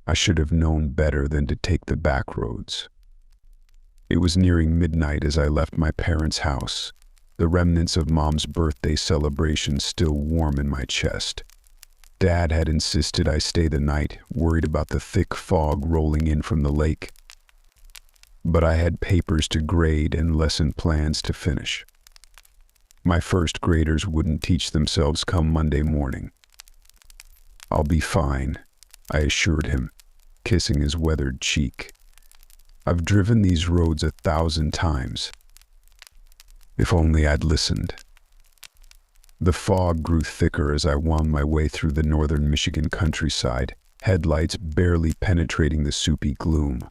I should have known better than to take the back roads. It was nearing midnight as I left my parents' house, the remnants of Mom's birthday celebration still warm in my chest. Dad had insisted I stay the night, worried about the thick fog rolling in from the lake. But I had papers to grade and lesson plans to finish. My first graders wouldn't teach themselves come Monday morning. "I'll be fine," I assured him, kissing his weathered cheek. "I've driven these roads 1,000 times. If only I'd listened." The fog grew thicker as I wound my way through the northern Michigan countryside, headlights barely penetrating the soupy gloom.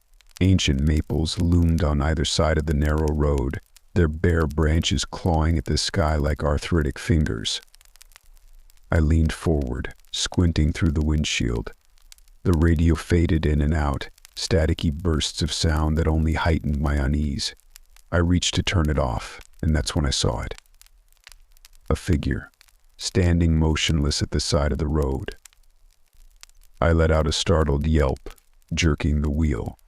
Ancient maples loomed on either side of the narrow road, their bare branches clawing at the sky like arthritic fingers. I leaned forward, squinting through the windshield. The radio faded in and out, staticky bursts of sound that only heightened my unease. I reached to turn it off, and that's when I saw it. A figure, standing motionless at the side of the road. I let out a startled yelp, jerking the wheel.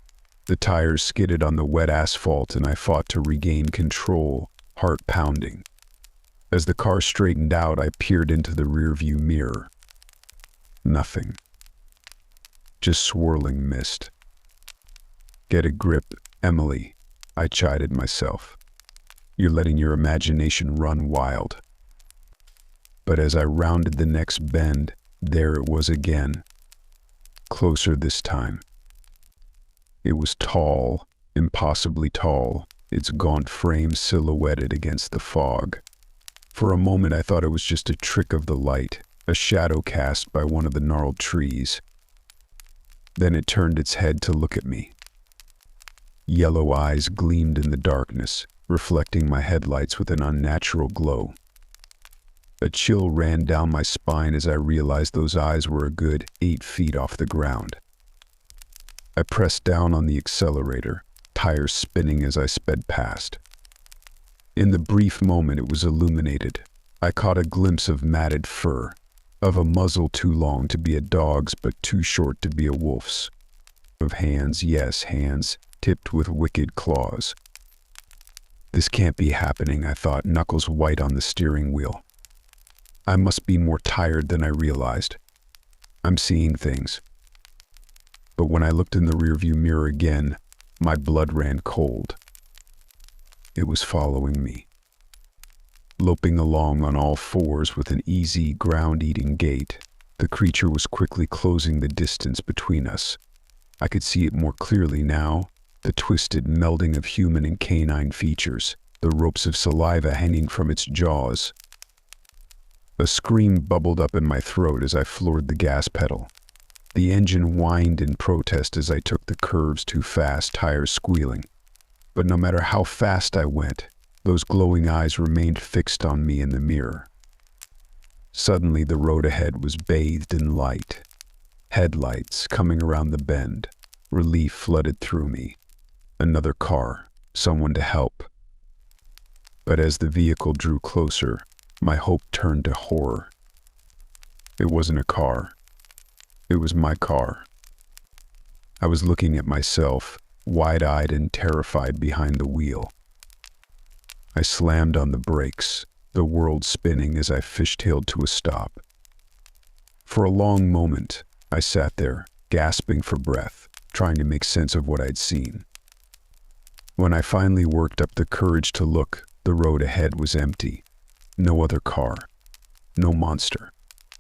The tires skidded on the wet asphalt and I fought to regain control, heart pounding. As the car straightened out, I peered into the rearview mirror. Nothing. Just swirling mist. "Get a grip, Emily," I chided myself. "You're letting your imagination run wild." But as I rounded the next bend, there it was again. Closer this time. It was tall, impossibly tall, its gaunt frame silhouetted against the fog. For a moment I thought it was just a trick of the light, a shadow cast by one of the gnarled trees. Then it turned its head to look at me. Yellow eyes gleamed in the darkness, reflecting my headlights with an unnatural glow. A chill ran down my spine as I realized those eyes were a good 8 feet off the ground. I pressed down on the accelerator, tires spinning as I sped past. In the brief moment it was illuminated, I caught a glimpse of matted fur, of a muzzle too long to be a dog's but too short to be a wolf's. Of hands, yes, hands, tipped with wicked claws. This can't be happening, I thought, knuckles white on the steering wheel. I must be more tired than I realized. I'm seeing things. But when I looked in the rearview mirror again, my blood ran cold. It was following me. Loping along on all fours with an easy, ground-eating gait, the creature was quickly closing the distance between us. I could see it more clearly now, the twisted melding of human and canine features, the ropes of saliva hanging from its jaws. A scream bubbled up in my throat as I floored the gas pedal. The engine whined in protest as I took the curves too fast, tires squealing. But no matter how fast I went, those glowing eyes remained fixed on me in the mirror. Suddenly the road ahead was bathed in light. Headlights coming around the bend. Relief flooded through me. Another car, someone to help. But as the vehicle drew closer, my hope turned to horror. It wasn't a car. It was my car. I was looking at myself, wide-eyed and terrified behind the wheel. I slammed on the brakes, the world spinning as I fishtailed to a stop. For a long moment, I sat there, gasping for breath, trying to make sense of what I'd seen. When I finally worked up the courage to look, the road ahead was empty. No other car. No monster.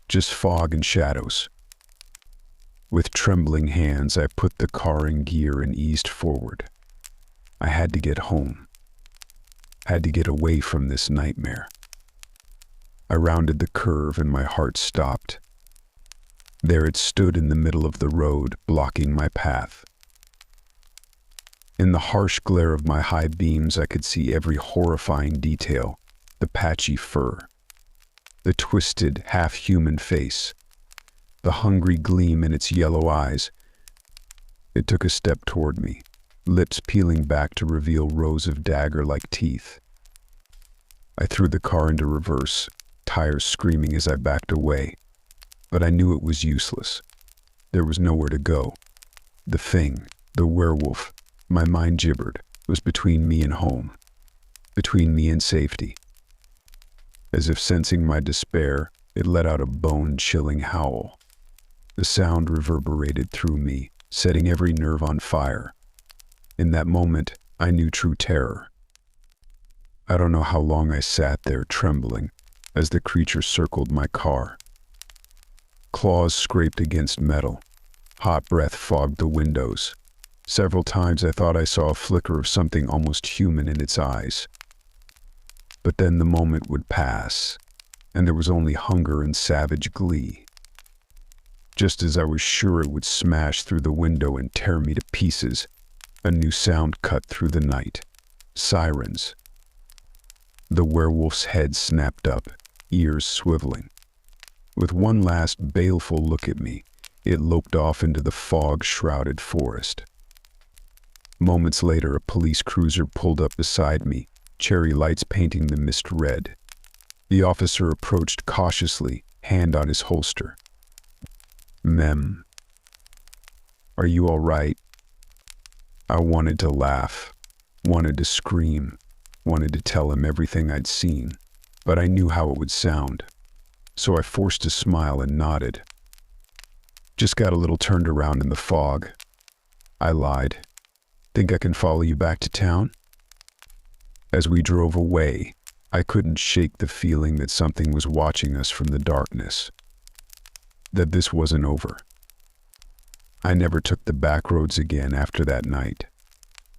Just fog and shadows. With trembling hands, I put the car in gear and eased forward. I had to get home. Had to get away from this nightmare. I rounded the curve and my heart stopped. There it stood in the middle of the road, blocking my path. In the harsh glare of my high beams, I could see every horrifying detail. The patchy fur, the twisted, half-human face, the hungry gleam in its yellow eyes. It took a step toward me, lips peeling back to reveal rows of dagger-like teeth. I threw the car into reverse, tires screaming as I backed away, but I knew it was useless. There was nowhere to go, The thing, the werewolf, my mind gibbered, was between me and home, between me and safety. As if sensing my despair, it let out a bone-chilling howl. The sound reverberated through me, setting every nerve on fire. In that moment, I knew true terror. I don't know how long I sat there trembling as the creature circled my car. Claws scraped against metal. Hot breath fogged the windows. Several times I thought I saw a flicker of something almost human in its eyes. But then the moment would pass, and there was only hunger and savage glee. Just as I was sure it would smash through the window and tear me to pieces, a new sound cut through the night. Sirens. The werewolf's head snapped up, ears swiveling. With one last baleful look at me, it loped off into the fog-shrouded forest. Moments later, a police cruiser pulled up beside me, cherry lights painting the mist red. The officer approached cautiously, hand on his holster. "Mem, are you all right?" I wanted to laugh, wanted to scream, wanted to tell him everything I'd seen, but I knew how it would sound. So I forced a smile and nodded. "Just got a little turned around in the fog," I lied. "Think I can follow you back to town?" As we drove away, I couldn't shake the feeling that something was watching us from the darkness. That this wasn't over. I never took the back roads again after that night.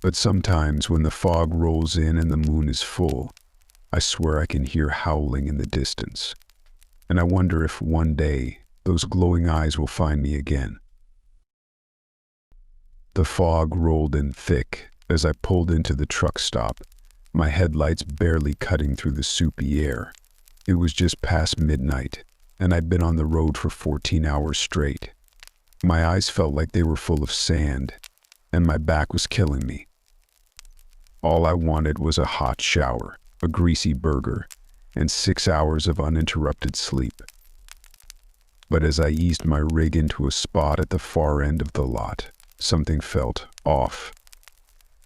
But sometimes when the fog rolls in and the moon is full, I swear I can hear howling in the distance. And I wonder if one day those glowing eyes will find me again. The fog rolled in thick as I pulled into the truck stop, my headlights barely cutting through the soupy air. It was just past midnight, and I'd been on the road for 14 hours straight. My eyes felt like they were full of sand, and my back was killing me. All I wanted was a hot shower, a greasy burger, and 6 hours of uninterrupted sleep. But as I eased my rig into a spot at the far end of the lot, something felt off.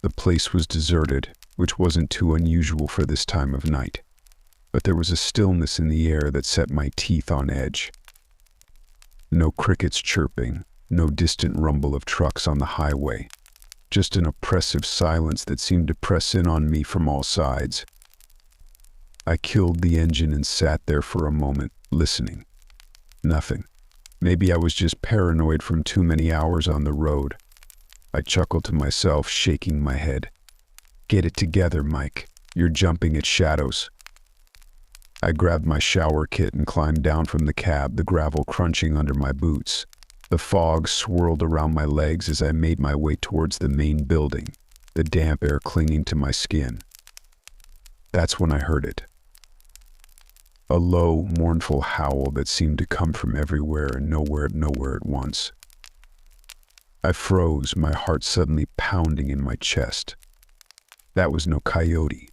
The place was deserted, which wasn't too unusual for this time of night. But there was a stillness in the air that set my teeth on edge. No crickets chirping, no distant rumble of trucks on the highway. Just an oppressive silence that seemed to press in on me from all sides. I killed the engine and sat there for a moment, listening. Nothing. Maybe I was just paranoid from too many hours on the road. I chuckled to myself, shaking my head. "Get it together, Mike. You're jumping at shadows." I grabbed my shower kit and climbed down from the cab, the gravel crunching under my boots. The fog swirled around my legs as I made my way towards the main building, the damp air clinging to my skin. That's when I heard it. A low, mournful howl that seemed to come from everywhere and nowhere at once. I froze, my heart suddenly pounding in my chest. That was no coyote.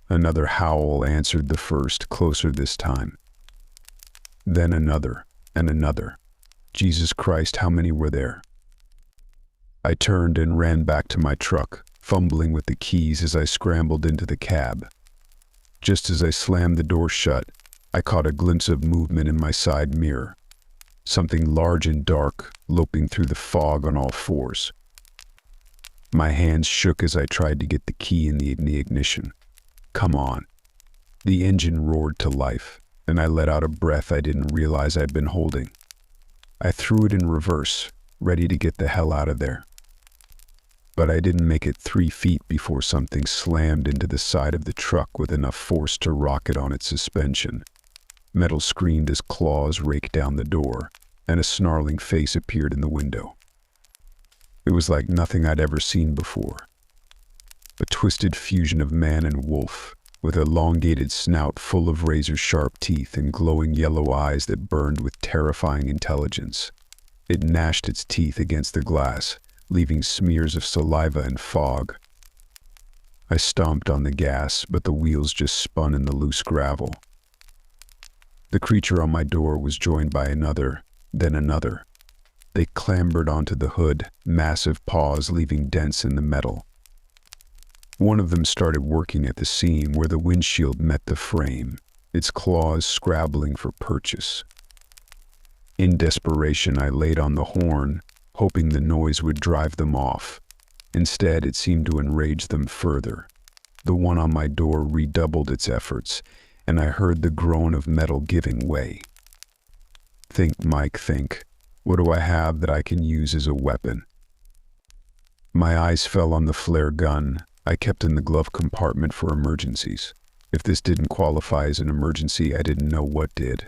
Another howl answered the first, closer this time. Then another, and another. Jesus Christ, how many were there? I turned and ran back to my truck, fumbling with the keys as I scrambled into the cab. Just as I slammed the door shut, I caught a glimpse of movement in my side mirror. Something large and dark, loping through the fog on all fours. My hands shook as I tried to get the key in the ignition. Come on. The engine roared to life, and I let out a breath I didn't realize I'd been holding. I threw it in reverse, ready to get the hell out of there. But I didn't make it 3 feet before something slammed into the side of the truck with enough force to rock it on its suspension. Metal screamed as claws raked down the door, and a snarling face appeared in the window. It was like nothing I'd ever seen before. A twisted fusion of man and wolf, with an elongated snout full of razor-sharp teeth and glowing yellow eyes that burned with terrifying intelligence. It gnashed its teeth against the glass, leaving smears of saliva and fog. I stomped on the gas, but the wheels just spun in the loose gravel. The creature on my door was joined by another, then another. They clambered onto the hood, massive paws leaving dents in the metal. One of them started working at the seam where the windshield met the frame, its claws scrabbling for purchase. In desperation, I laid on the horn, hoping the noise would drive them off. Instead, it seemed to enrage them further. The one on my door redoubled its efforts, and I heard the groan of metal giving way. Think, Mike, think. What do I have that I can use as a weapon? My eyes fell on the flare gun I kept in the glove compartment for emergencies. If this didn't qualify as an emergency, I didn't know what did.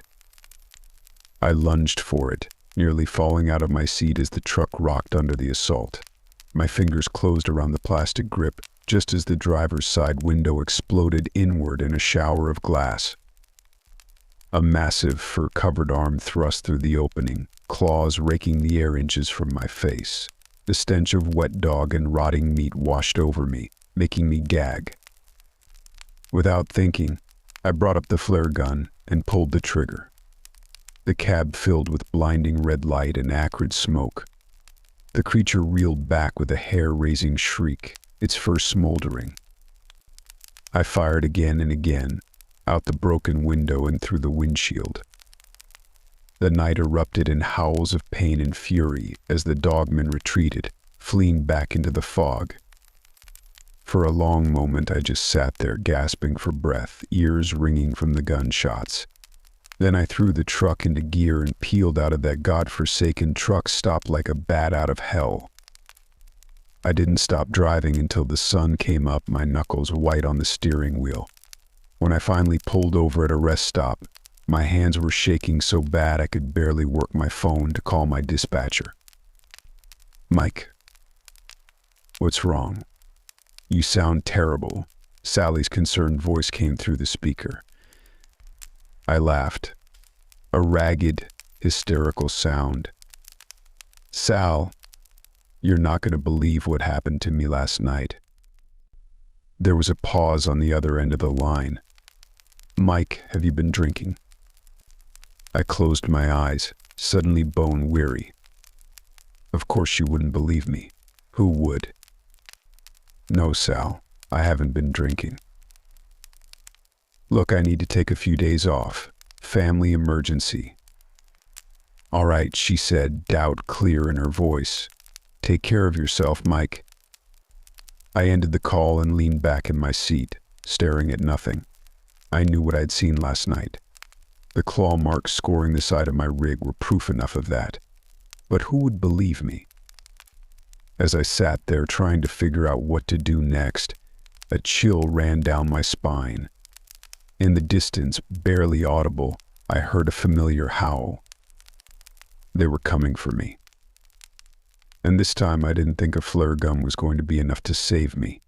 I lunged for it, nearly falling out of my seat as the truck rocked under the assault. My fingers closed around the plastic grip just as the driver's side window exploded inward in a shower of glass. A massive, fur-covered arm thrust through the opening, claws raking the air inches from my face. The stench of wet dog and rotting meat washed over me, making me gag. Without thinking, I brought up the flare gun and pulled the trigger. The cab filled with blinding red light and acrid smoke. The creature reeled back with a hair-raising shriek, its fur smoldering. I fired again and again, out the broken window and through the windshield. The night erupted in howls of pain and fury as the dogman retreated, fleeing back into the fog. For a long moment I just sat there gasping for breath, ears ringing from the gunshots. Then I threw the truck into gear and peeled out of that godforsaken truck stop like a bat out of hell. I didn't stop driving until the sun came up, my knuckles white on the steering wheel. When I finally pulled over at a rest stop, my hands were shaking so bad I could barely work my phone to call my dispatcher. Mike, what's wrong? You sound terrible. Sally's concerned voice came through the speaker. I laughed. A ragged, hysterical sound. Sal, you're not going to believe what happened to me last night. There was a pause on the other end of the line. Mike, have you been drinking? I closed my eyes, suddenly bone weary. Of course you wouldn't believe me. Who would? No, Sal, I haven't been drinking. Look, I need to take a few days off. Family emergency. All right, she said, doubt clear in her voice. Take care of yourself, Mike. I ended the call and leaned back in my seat, staring at nothing. I knew what I'd seen last night. The claw marks scoring the side of my rig were proof enough of that. But who would believe me? As I sat there trying to figure out what to do next, a chill ran down my spine. In the distance, barely audible, I heard a familiar howl. They were coming for me. And this time I didn't think a flare gun was going to be enough to save me.